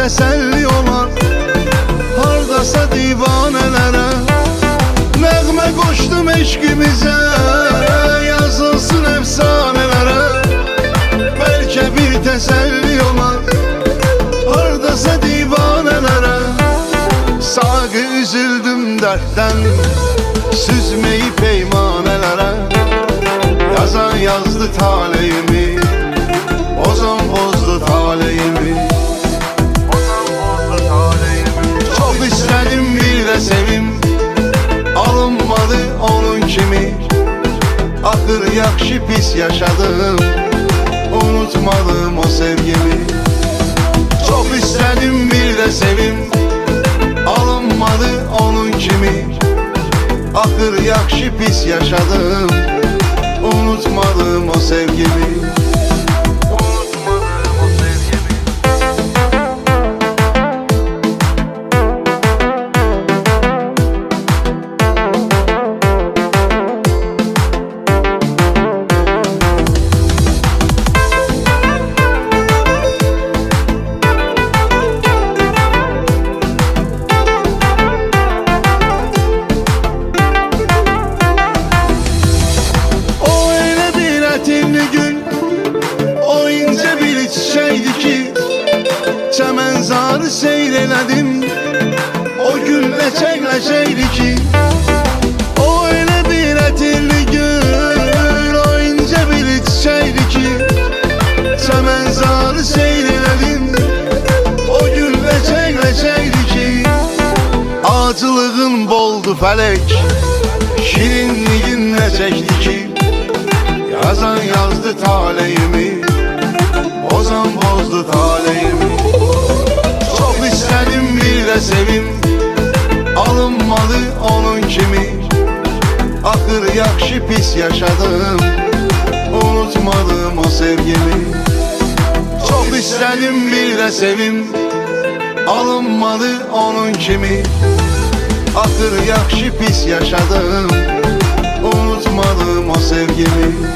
təsəlli olar hardasa divanələrə. Nəğmə qoşdum eşqimizə, yazılsın əfsanələrə. Bəlkə bir təsəlli olar hardasa divanələrə. Sağı üzüldüm dərddən, süzmeyi peymanələrə. Yazan yazdı taleyimi, bozan bozdu taleyimi. Çok istedim bir de sevim, alınmadı onun kimi. Akır yakşı pis yaşadım, unutmadım o sevgimi. Çok istedim bir de sevim, alınmadı onun kimi. Akır yakşı pis yaşadım, unutmadım o sevgimi. Çəmənzarı seyr elədim, o gül ləçək-ləçəkdi ki. O elə bir ətirli gül, o incə bir çiçəkdi ki. Çəmənzarı seyr elədim, o gül ləçək-ləçəkdi ki. Acılığın boldu fələk, şirinliğin ləçəkdi ki. Yazan yazdı taleyimi, bozan bozdu taleyimi. Çok istedim bir de sevim, alınmadı onun kimi. Akır yakşı pis yaşadım, unutmadım o sevgimi. Çok istedim bir de sevim, alınmadı onun kimi. Akır yakşı pis yaşadım, unutmadım o sevgimi.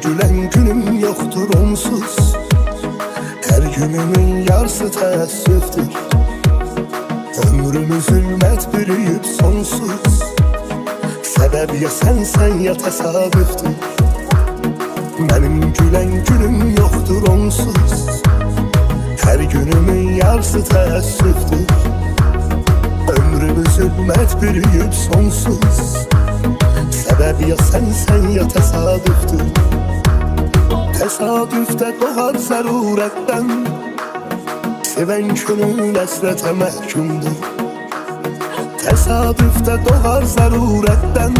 Gülen günüm yoktur onsuz, her günümün yarısı teessüftür. Ömrümü zulmet bürüyüp sonsuz, sebep ya sen ya tesadüftür. Benim gülen günüm yoktur onsuz, her günümün yarısı teessüftür. Ömrümü zulmet bürüyüp sonsuz, sebep ya sen ya tesadüftür. Tesadüfte doğar zaruretten, seven gönül esrete mehkumdur. Tesadüfte doğar zaruretten,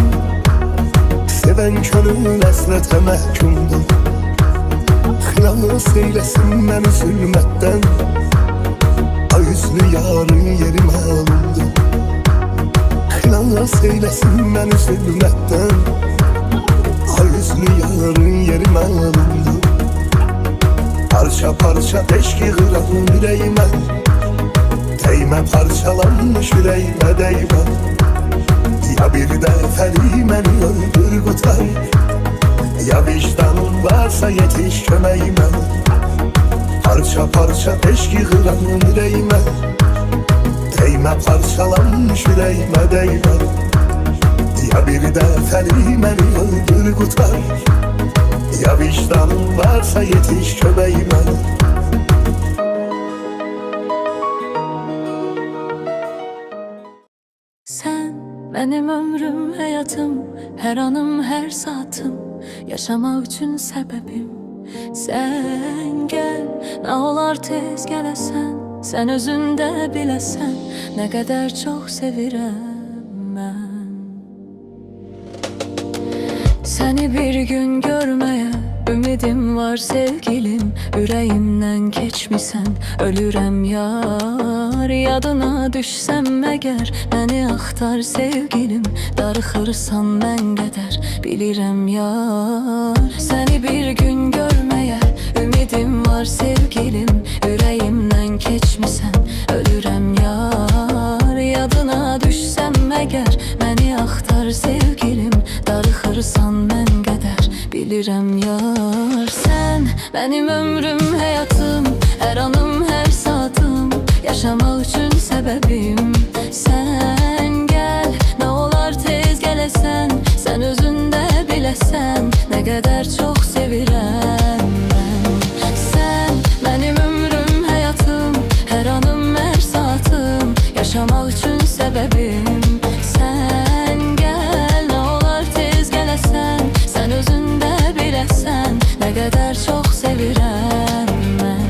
seven gönül esrete mehkumdur. Xilas eylesin beni zulmetten, ay yüzlü yarın yeri malumdur. Xilas eylesin beni zulmetten, ay yüzlü yarın yeri malumdur. Parça parça deşki kıran yüreğime, değme parçalanmış yüreğime değme. Ya bir de felimen öldür kutar, ya vicdanın varsa yetiş kömeğime. Parça parça deşki kıran yüreğime, değme parçalanmış yüreğime değme. Ya bir de felimen öldür kutar, ya vicdanın varsa yetiş kömeğime. Sen benim ömrüm, hayatım, her anım, her saatim. Yaşamak üçün səbəbim, Sən gəl, nə olar tez gələsən. Sən özündə biləsən, nə qədər çox sevirəm mən. Səni bir gün görməyə ümidim var sevgilim. Ürəyimdən keçmisən, ölürəm yar. Yadına düşsəm əgər, məni axtar sevgilim. Darıxırsan mən qədər, bilirəm yar. Səni bir gün görməyə ümidim var sevgilim. Ürəyimdən keçmisən, ölürəm yar. Yadına düşsəm əgər, məni axtar sevgilim. Darıxırsan mən qədər, bilirəm yar. Sən mənim ömrüm, həyatım, hər anım, hər saatım, yaşamaq üçün səbəbim. Sən gəl, nə olar tez gələsən. Sən özündə biləsən, nə qədər çox sevirəm mən. Sən mənim ömrüm, həyatım, hər anım, hər saatım, yaşamaq üçün səbəbim. Sən gəl, nə olar tez gələsən. Sən özündə biləsən, nə qədər çox sevirəm mən.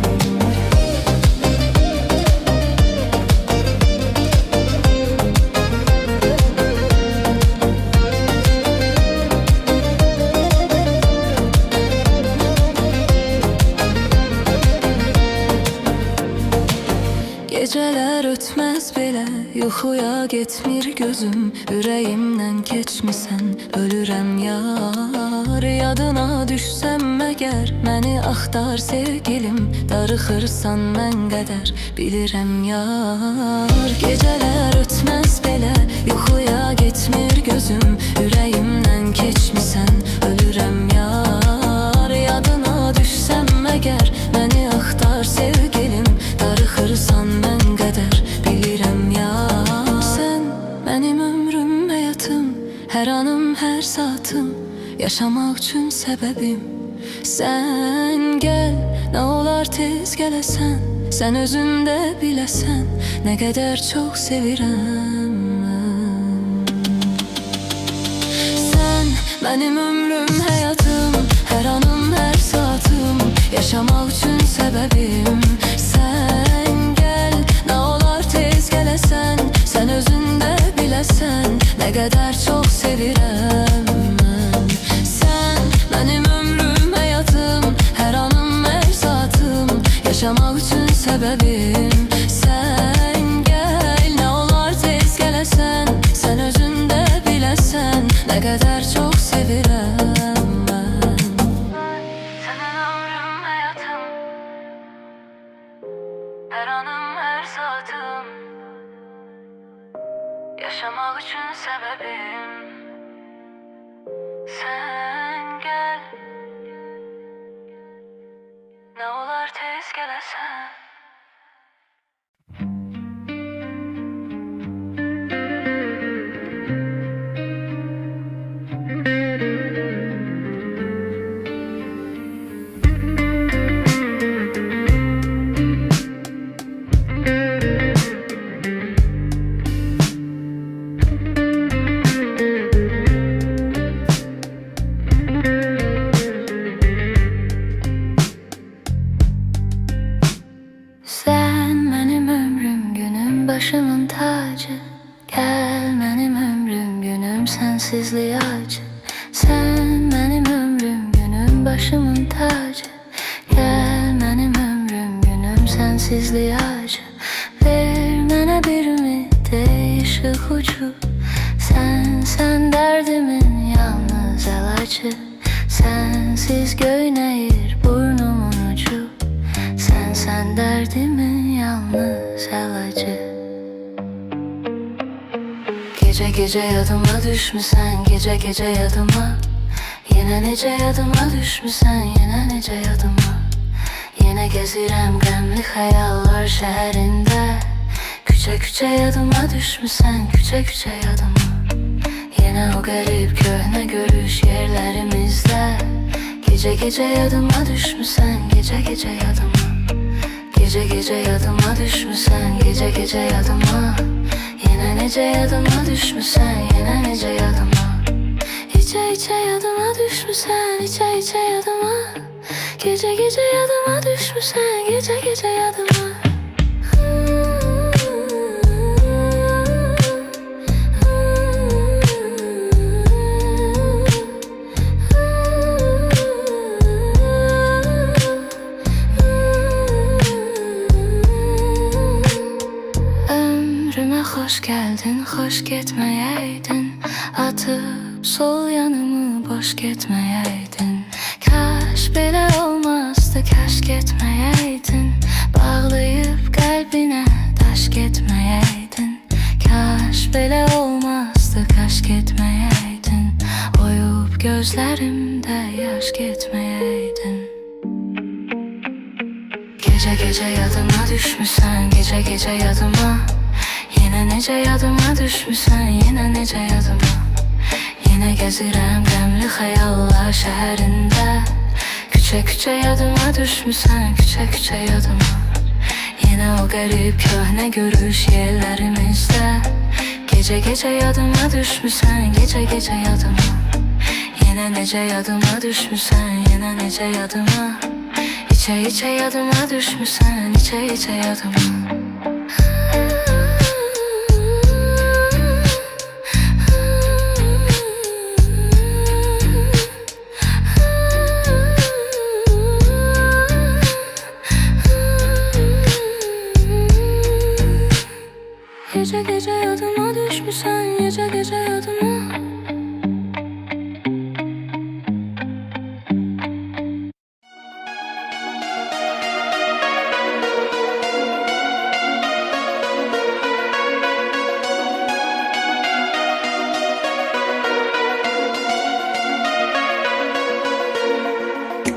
Gecələr ötməz belə, yuxuya getmir gözüm. Ürəyimdən keçmisən, ölürəm yar. Yadına düşsəm əgər, məni axtar sevgilim. Darıxırsan mən qədər, bilirəm yar. Gecələr ötməz belə, yuxuya getmir gözüm. Ürəyimdən keçmisən, ölürəm yar. Yadına düşsəm əgər, məni axtar sevgilim. Darıxırsan mən qədər, bilirəm yar. Sən mənim ömrüm, həyatım, hər anım, hər saatım, yaşamaq üçün səbəbim. Sən gəl, nə olar tez gələsən. Sən özündə biləsən, nə qədər çox sevirəm mən. Sən mənim ömrüm, həyatım, hər anım, hər saatım, yaşamaq üçün səbəbim. Sən gəl, nə olar tez gələsən. Sən özündə biləsən, nə qədər çox sevirəm mən. Sən mənim ömrüm, həyatım, hər anım, hər saatım, yaşamaq üçün səbəbim. Sən gəl, nə olar tez gələsən. Sən özündə biləsən, nə qədər çox sevirəm mən. Sənin ömrüm, həyatım, hər anım, hər saatım, yaşamaq üçün səbəbim. Sən gəl, nə olar tez gələsən. Başımın tacı, gel mənim ömrüm, günüm sensizliği acı. Sen mənim ömrüm, günüm başımın tacı, gel mənim ömrüm, günüm sensizliği acı. Ver mənə bir ümid, ışık ucu. Sen derdimin yalnız elacı. Sensiz göynəyir burnumun ucu. Sen derdimin yalnız elacı. Gece gece yadıma düşmüsən, gece gece yadıma. Yine nece yadıma düşmüsən, yine nece yadıma. Yine gezirəm qəmli xəyallar şəhərində. Küçə küçə yadıma düşmüsən, küçə küçə yadıma. Yine o qərib köhnə görüş yerlərimizdə. Gece gece yadıma düşmüsən, gece gece yadıma. Gece gece yadıma düşmüsən, gece gece yadıma. Yine nece yadıma düşmüsən, yine nece yadıma. İçe içe yadıma düşmüsən, içe içe yadıma. Gece gece yadıma düşmüşsen, gece gece yadıma. Ömrüme hoş geldin, hoş gitmeyeydin. Atıp sol yanımı boş gitmeyeydin. Kaş belə olmazdı, kaş gitmeyeydin. Bağlayıp kalbine taş gitmeyeydin. Kaş belə olmazdı, kaş gitmeyeydin. Oyup gözlerimde yaş gitmeyeydin. Gece gece yadıma düşmüşsen, gece gece yadıma. Yine nece yadıma düşmüşsen, yine nece yadıma. Yine gezirəm qəmli xəyallar şəhərində. Küçə küçə yadıma düşmüşsən, küçə küçə yadıma. Yine o qərib köhnə görüş yerlərimizdə. Gece gece yadıma düşmüşsən, gece gece yadıma. Yine nece yadıma düşmüşsən, yine nece yadıma. İçe içe yadıma düşmüşsən, içe içe yadıma. Gece gece yadıma düşmüşsen, gece gece yadıma.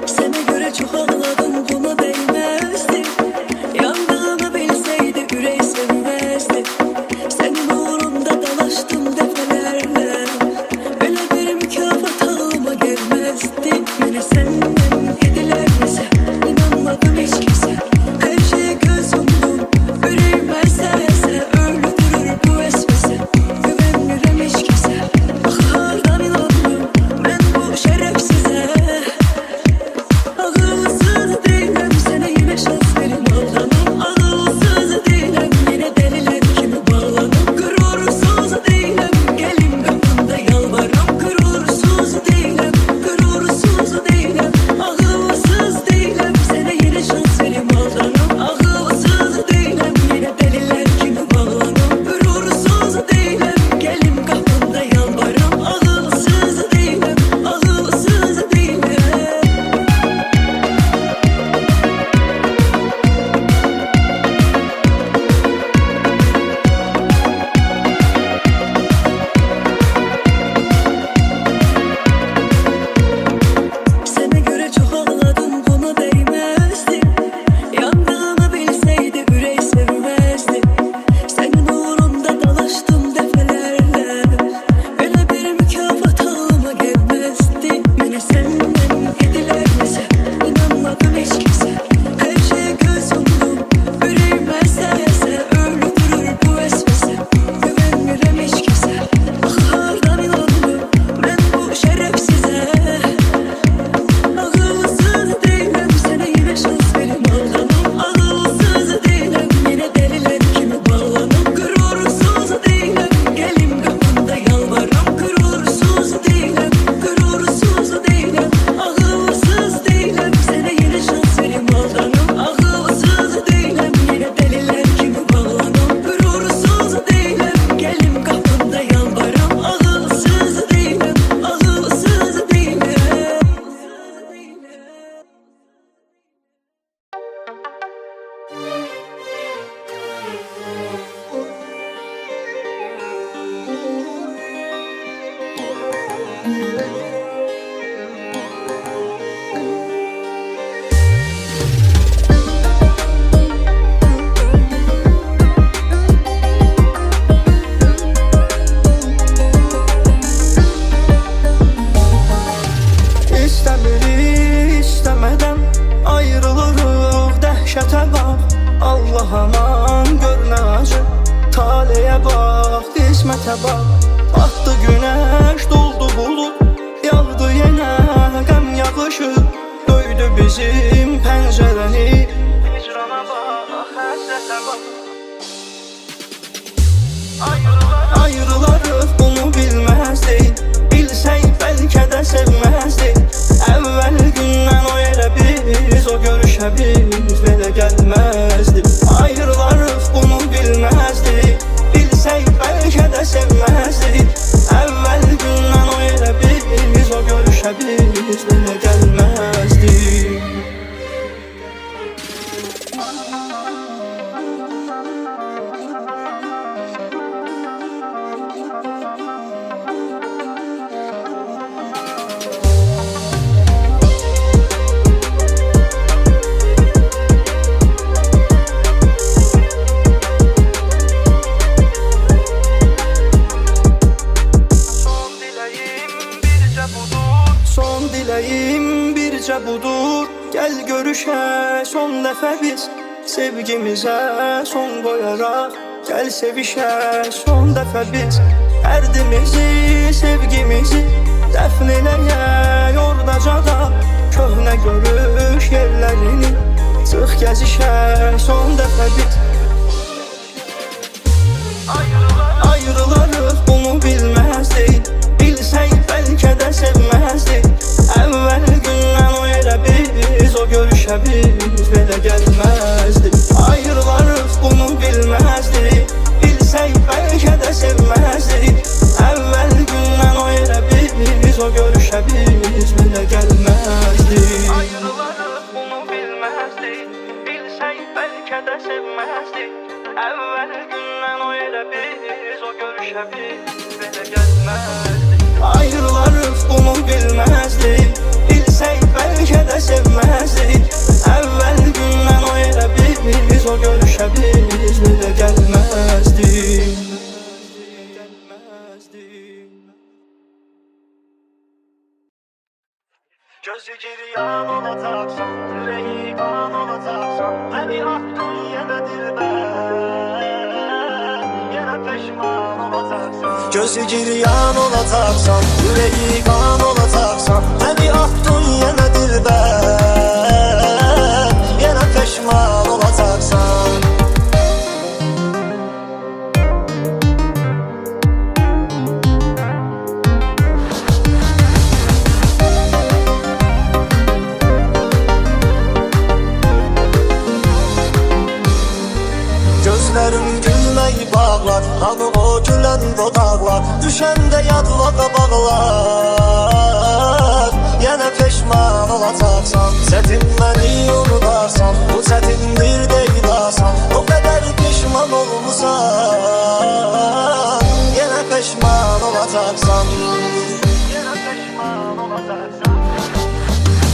Sana göre çok ağladım, buna değmezdi. Yandığını bilseydi ürey sevmezdi. Senin uğrunda dalaştım defalarla. Öyle bir mükafat ağlıma gelmezdi. Beni senden yediler bize, inanmadım hiç kimse. Her şeye göz yumdum, yüreğime serse. Öldürür bu esmese, güvenmirem hiç kimse. Bahardan inandım ben bu şerefsize. Ağılsız değilim, sana yine şans verin aldanım. Ağılsız değilim, yine deliler kimi bağladım. Gurursuz değilim, gelin kapında yalvarırım. Gurursuz değilim, gurursuz değilim. Ağılsız değilim, sana yine şans verin aldanım. Ağılsız değilim, yine deliler kimi bağladım. Gurursuz değilim, gelin kapında yalvarırım. Ağılsız değilim, ağılsız değilim. Sana göre çok ağladım, buna değmezdi. Yandığını bilseydi ürey sevmezdi. Senin uğrunda dalaştım defalarla. Öyle bir mükafat ağlıma gelmezdi. Beni senden yediler bize, inanmadım hiç kimse. Her şeye göz yumdum, yüreğime serse. Öldürür bu esmese, güvenmirem hiç kimse. Bahardan inandım ben bu şerefsize. Ağılsız değilim, sana yine şans verin aldanım. Ağılsız değilim, yine deliler kimi bağladım. Gurursuz değilim, gelin kapında yalvarırım. Gurursuz değilim, gurursuz değilim. Ağılsız değilim, sana yine şans verin aldanım. Ağılsız değilim, yine deliler kimi bağladım. Gurursuz değilim, gelin kapında yalvarırım. Ağılsız değilim, ağılsız değilim. İstəmirik, istəmədən ayrılırıq, dəhşətə bax. Allah aman gör nə acı, taleyə bax, qismətə bax. Batdı günəş, doldu bulud, yağdı yenə qəm yağışı. Döydü bizim pəncərəni. Hicrana bax, həsrətə bax. Ayrılarıq, bunu bilməzdik. Bilsək bəlkə də sevməzdik. Əvvəl gündən o yerə biz, o görüşə biz belə gəlməzdik. Ayrılarıq, bunu bilməzdik. Bilsək bəlkə də sevməzdik. Əvvəl gündən o yerə biz, o görüşə biz belə gəlməzdik. Son diləyim bircə budur. Gəl görüşək son dəfə biz, sevgimizə son qoyaraq. Gəl sevişək son dəfə biz, dərdimizi, sevgimizi dəfn eləyək ordaca da. Köhnə görüş yerlərini çıx gəzişək son dəfə biz. Ayrılarıq, bunu bilməzdik. Bilsək bəlkə də sevməzdik. Əvvəl gündən o yerə biz, o görüşə biz belə gəlməzdik. Ayrılarıq, bunu bilməzdik. Bilsək bəlkə də sevməzdik. Əvvəl gündən o yerə biz, o görüşə biz belə gəlməzdik. Ayrılarıq, bunu bilməzdik. Bilsək bəlkə də sevməzdik. Əvvəl gündən o yerə biz, o görüşə biz belə gəlməzdik. Ayrılarıq, bunu bilməzdik. Bilsək bəlkə də sevməzdik. Əvvəl gündən o yerə biz, o görüşə biz belə gəlməzdik. Gözü giryan olacaqsan, yüreği kan olacaqsan. Məni attın yenə dilbər, yenə peşman olacaqsan. Gözü giryan olacaqsan, yüreği kan olacaqsan. Məni attın yenə dilbər, yenə peşman olacaqsan. Gözlərim gülməyi bağlar, hanı o gülən dodaqlar. Düşəndə yadla qabaqlar, yenə peşman olacaqsan. Çətin məni unudarsan, bu çətindir deyil asan. O qədər peşman olmusan, yenə peşman olacaqsan.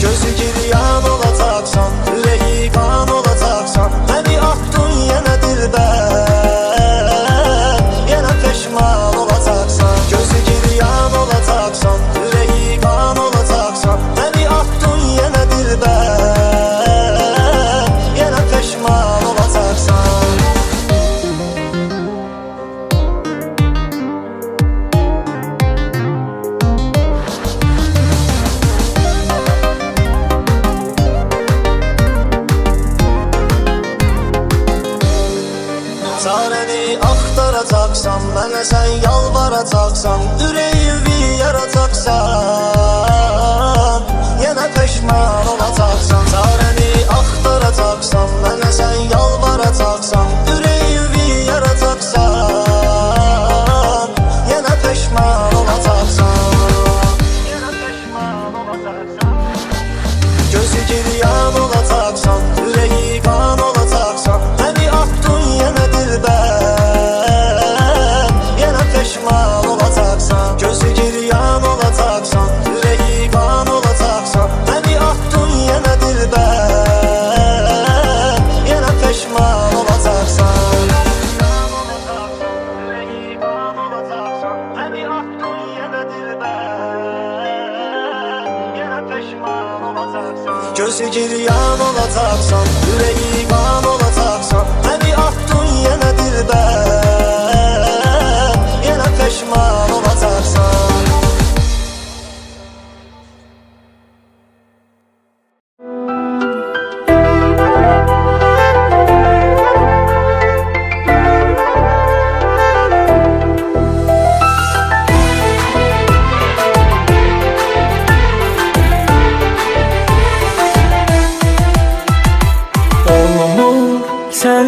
Gözü giryan olacaqsan, yüreği kan olacaqsan. Məni attın yenə dilbər, yenə peşman olacaqsan. Gözü giryan olacaqsan, yüreği kan olacaqsan. Məni attın yenə dilbər, yenə peşman olacaqsan. Çarəni axtaracaqsan, mənə sən yalvaracaqsan. Ürəyimi yaracaqsan, yenə peşman olacaqsan. Çarəni axtaracaqsan, mənə sən yalvaracaqsan. Ürəyimi yaracaqsan, yenə peşman olacaqsan. Gözü giryan olacaqsan, yüreği kan olacaqsan. Məni attın yenə dilbər, yenə peşman olacaqsan. Gözü giryan olacaqsan, yüreği kan olacaqsan. Məni attın yenə dilbər, yenə peşman olacaqsan. Məni attın yenə dilbər, yenə peşman olacaqsan. Gözü giryan olacaqsan, yüreği kan olacaqsan. Məni attın yenə dilbər, yenə peşman olacaqsan.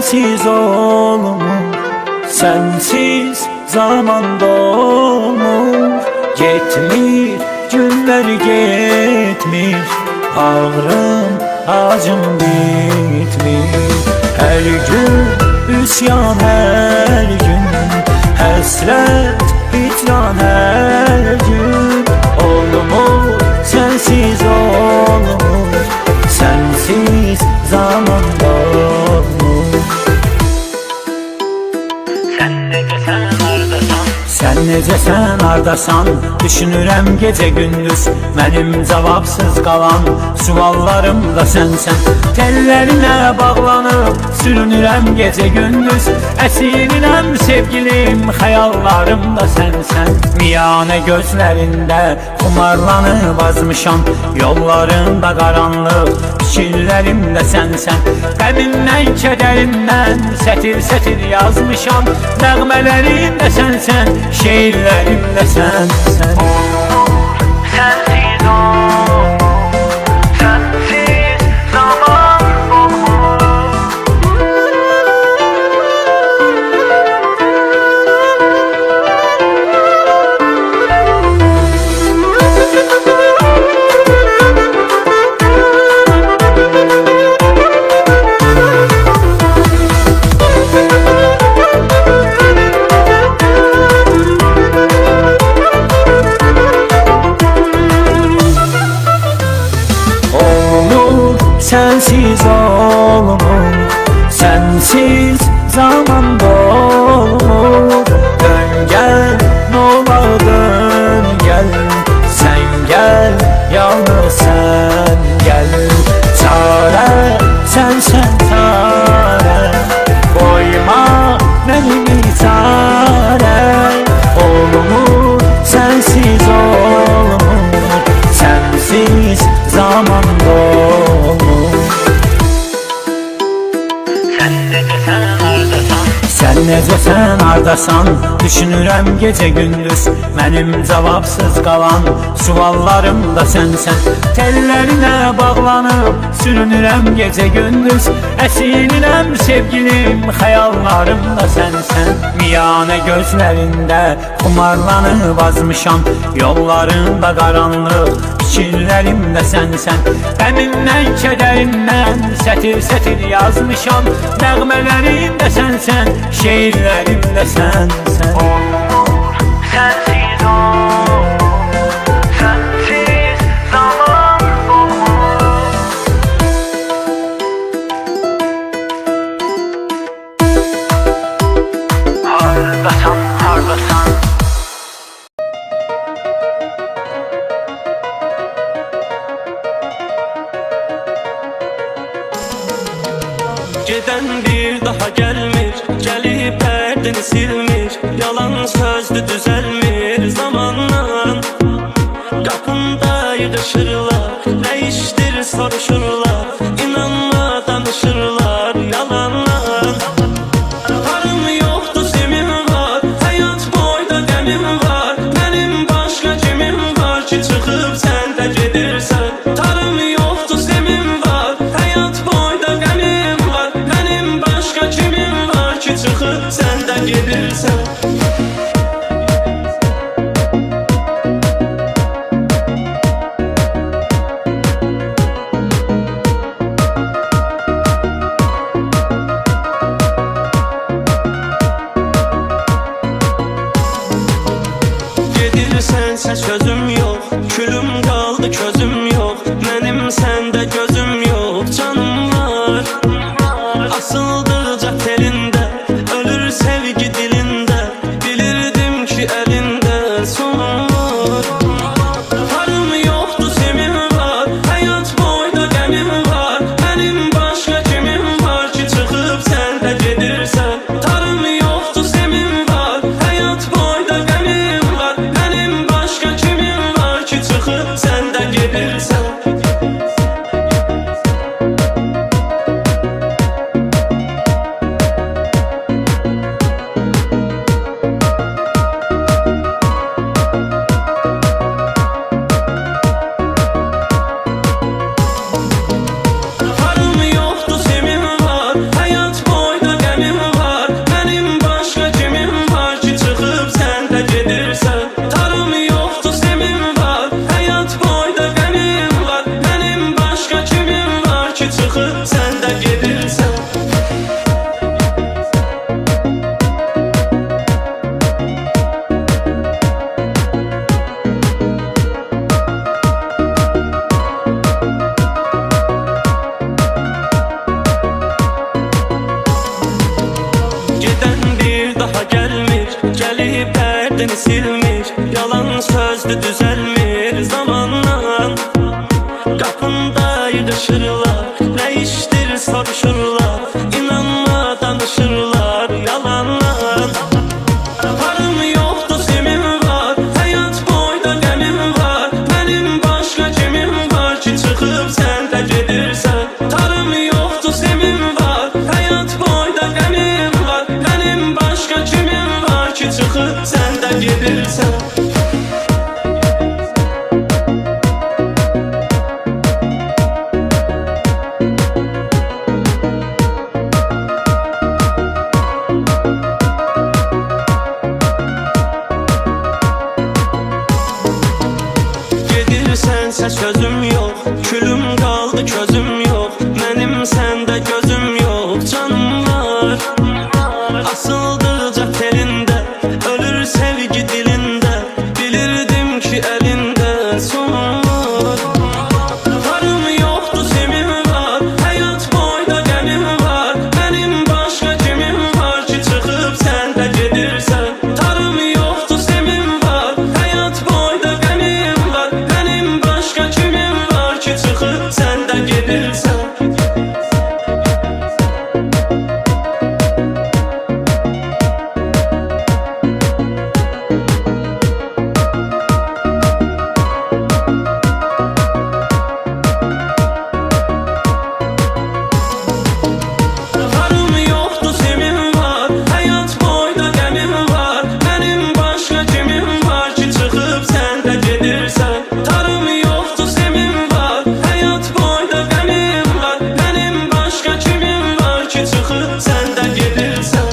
sensiz olmur, sensiz zaman dolmur. Getmir günler getmir, ağrım acım bitmir. Her gün üsyan, her gün həsrət, hicran her gün. Olmur sensiz olmur, sensiz zaman dolmur. Sen necəsən, hardasan? Düşünürəm gecə gündüz, mənim cavabsız qalan suallarım da sənsən. Tellərinə bağlanıb sürünürəm gecə gündüz, əsirəm sevgilim, xəyallarım da sənsən. Miyanə gözlərində xumarlanıb azmışam, yollarında qaranlıq, fikirlərimdə sənsən. Qəmimdən, kədərimdən sətir-sətir yazmışam, nəğmələrimdə sənsən, şeirlərimdə sənsən. Sensiz olmur, sensiz zaman olmur. Sensiz olmur, sensiz zaman dolmur. Dön gel, nolar dön gel, sen gel, yalnız sen gel. Çare, sensen çare, koyma beni çare. Olmur, sensiz olmur, sensiz zaman dolmur. Sen necəsən, hardasan? Düşünürəm gecə gündüz, mənim cavabsız qalan suallarım da sənsən. Tellərinə bağlanıb sürünürəm gecə gündüz, əsirəm sevgilim, xəyallarım da sənsən. Miyanə gözlərində xumarlanıb azmışam, yollarında qaranlıq, fikirlərimdə sənsən. Qəmimdən, kədərimdən sətir-sətir yazmışam, nəğmələrimdə sənsən, şeirlərimdə sənsən. Olmur sensiz olmur, sensiz zaman olmur. Hardasan, hardasan. Geden bir daha gelmir, gelip perdeni silmir. Yalan sözlü düzelmir zamanla. Kapında yığışırlar, değiştir soruşurlar. İnanma danışırlar yalanla. Karım yoktu semin var, hayat boyda demim var. Benim başka kimim var ki çıkıp sen de gedirsen. Tarım yoktu semin var, hayat boyda gemim var. Benim başka kimim var ki çıkıp sen de gedirsen. Gedirsense sözüm yok, külüm kaldı közüm yok. Benim sende gözüm yok, canım var. Asıldıkça telinde, ölür sevgi dilinde. Bilirdim ki elinde son var. Varım yoktu semin var, hayat boyda gemim var. Benim başka kimim var ki çıkıp sen de gedirsen. Tarım yoktu semin var, hayat boyda gemim var. Benim başka kimim gəlib dərdini silmir. Yalan sözdü düzəlmir zamanla. Qapında yığışırlar, nə işdir soruşurlar. İnanma danışırlar yalanla. Varım yoxdur simim var, həyat boyda qəmim var. Mənim başqa kimim var ki çıxıb sən də gedirsən. Tarım yoxdur simim var, həyat boyda qəmim var. Mənim başqa kimim var ki çıxıb sən də gedirsən. Gedirsensə sözüm yox, külüm qaldı közüm yox. Mənim səndə gözüm yox, canım var. Asıldıqca telində, ölür sevgi dilində. Bilirdim ki əlində son var. Varım yoxdur simim var, həyat boyda qəmim var. Mənim başqa kimim var ki çıxıb sən də gedirsən. Tarım yoxdur simim var, həyat boyda qəmim var. Mənim başqa kimim var ki çıxıb sən də gedirsən. Varım yoxdur simim var, həyat boyda qəmim var. Mənim başqa kimim var ki çıxıb sən də gedirsən. Tarım yoxdur simim var, həyat boyda qəmim var. Mənim başqa kimim var ki çıxıb sən də gedirsən.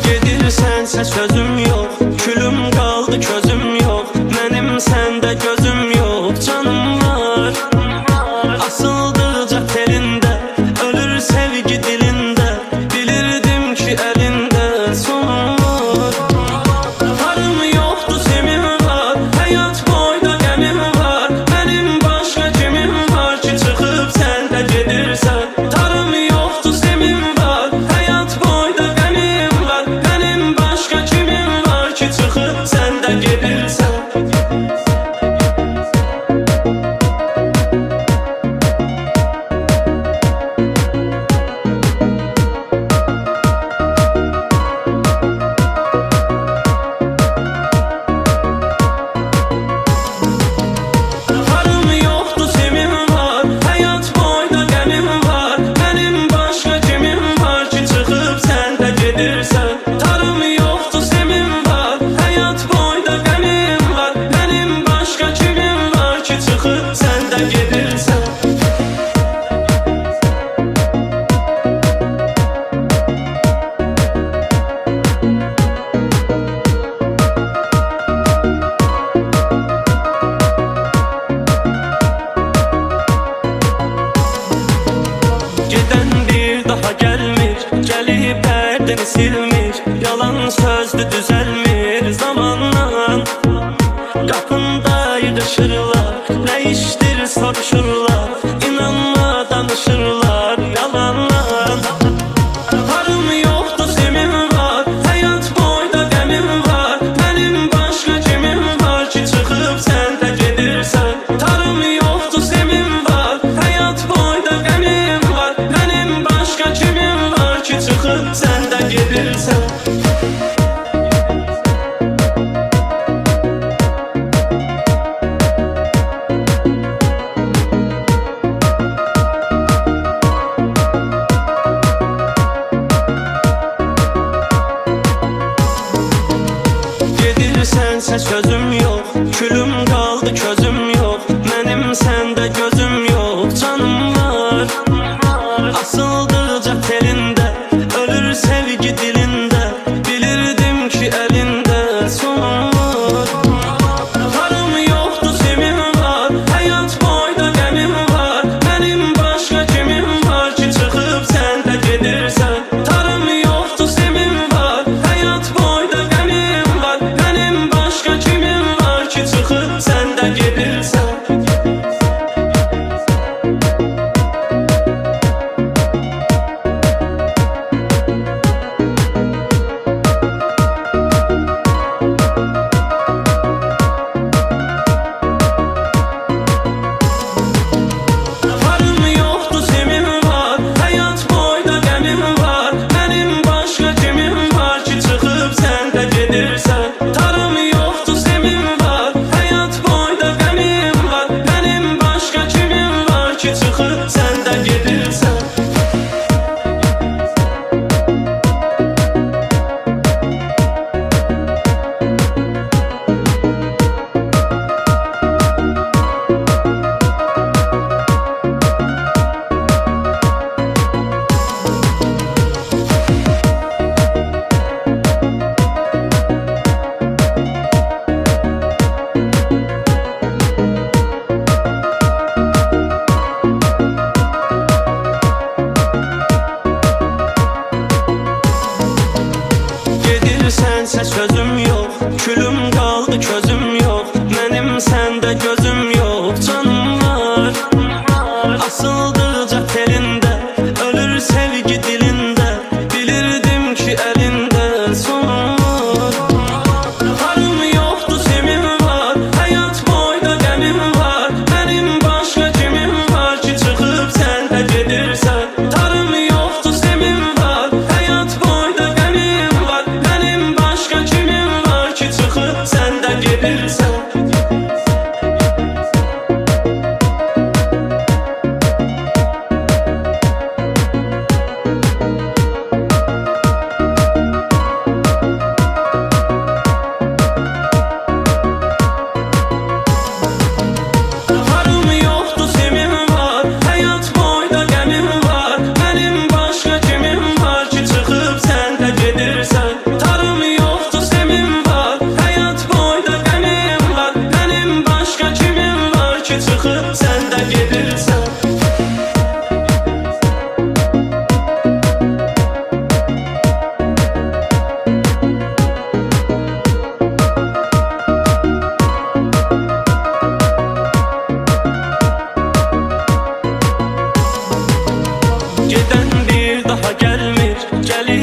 Gedirsənsə sözüm yox, külüm qaldı közüm yox. Mənim səndə gözüm yox, canım var. Asıldıqca telində, ölür sevgi dilində. Bilirdim ki əlində son var. Varım yoxdur simim var, həyat boyda qəmim var. Mənim başqa kimim var ki çıxıb sən də gedirsən. Tarım yoxdur simim var, həyat boyda qəmim var. Mənim başqa kimim var ki çıxıb sən də gedirsən. Varım yoxdur simim var, həyat boyda qəmim var. Mənim başqa kimim var ki çıxıb sən də gedirsən. Tarım yoxdur simim var, həyat boyda qəmim var. Mənim başqa kimim var ki çıxıb sən də gedirsən. Gedən bir daha gəlmir, gəlib dərdini silmir. Yalan sözdü düzəlmir zamanla. Qapında yığışırlar, nə işdir soruşurlar. İnanma danışırlar yalanla. Varım yoxdur simim var, həyat boyda qəmim var. Mənim başqa kimim var ki çıxıb sən də gedirsən. Tarım yoxdur simim var, həyat boyda qəmim var. Mənim başqa kimim var ki çıxıb sən də gedirsən. Gedirsənsə sözüm yox, külüm qaldı közüm yox. Mənim səndə gözüm yox, canım var. Asıldıqca telində, ölür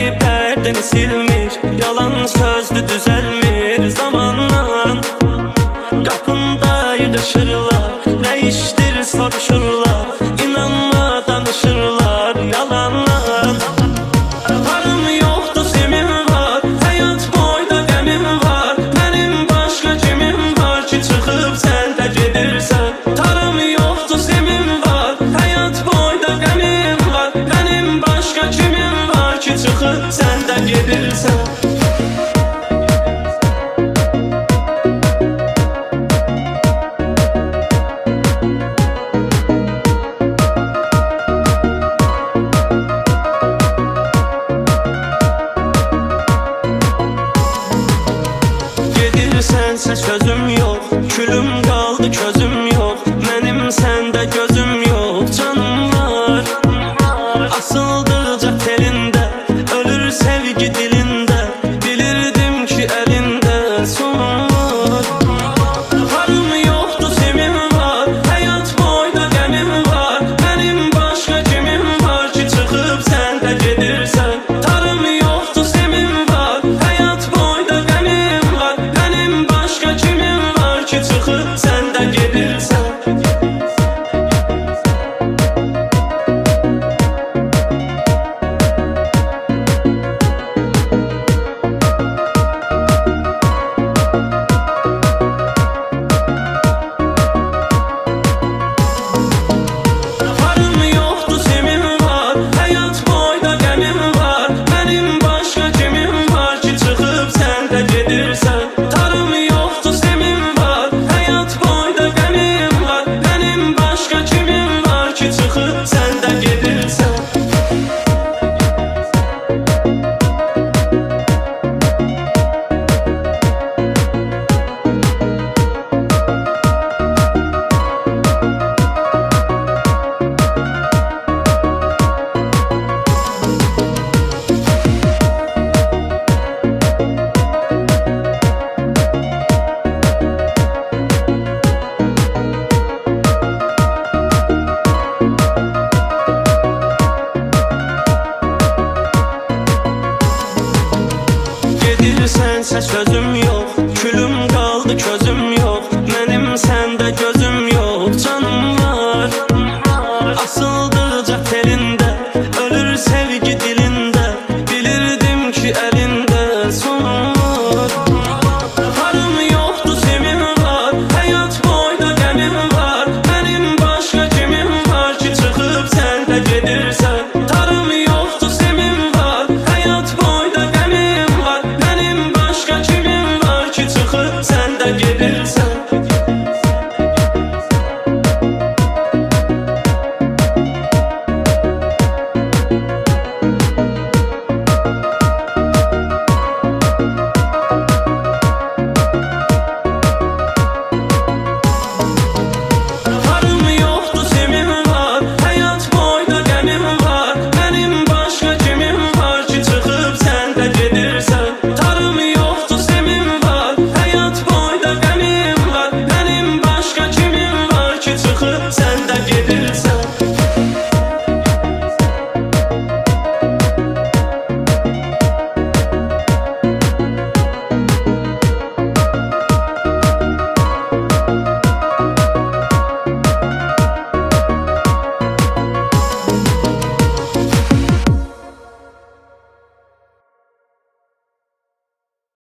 Gelip dərdini silmir, yalan sözdü düzəlmir zamanla. Qapında yığışırlar, nə işdir soruşurlar, inanma danışırlar yalanla. Varım yoxdur semin var, həyat boyda qəmim var, mənim başqa kimim var ki çıxıb sən də gedirsən. Tarım yoxdur semin var, həyat boyda qəmim var, mənim başqa kimim var ki çıxıb sən də gedirsən. Sənsə sözüm yox, külüm qaldı közüm yox, mənim səndə gözüm yox, canım var. Asıldıqca telində, ölür sevgi dilində, bilirdim ki əlində son var. Varım yoxdur semin var, həyat boyda qəmim var, mənim başqa kimim var ki çıxıb sən də gedirsən. Tarım yoxdur semin var, həyat boyda qəmim var, mənim başqa kimim var ki çıxıb sən də gedirsən. Varım yoxdur semin var, həyat boyda qəmim var, mənim başqa kimim var ki çıxıb sən də gedirsən. Tarım yoxdur semin var, həyat boyda qəmim var, mənim başqa kimim var ki çıxıb sən də gedirsən. Gedirsən sözüm yox,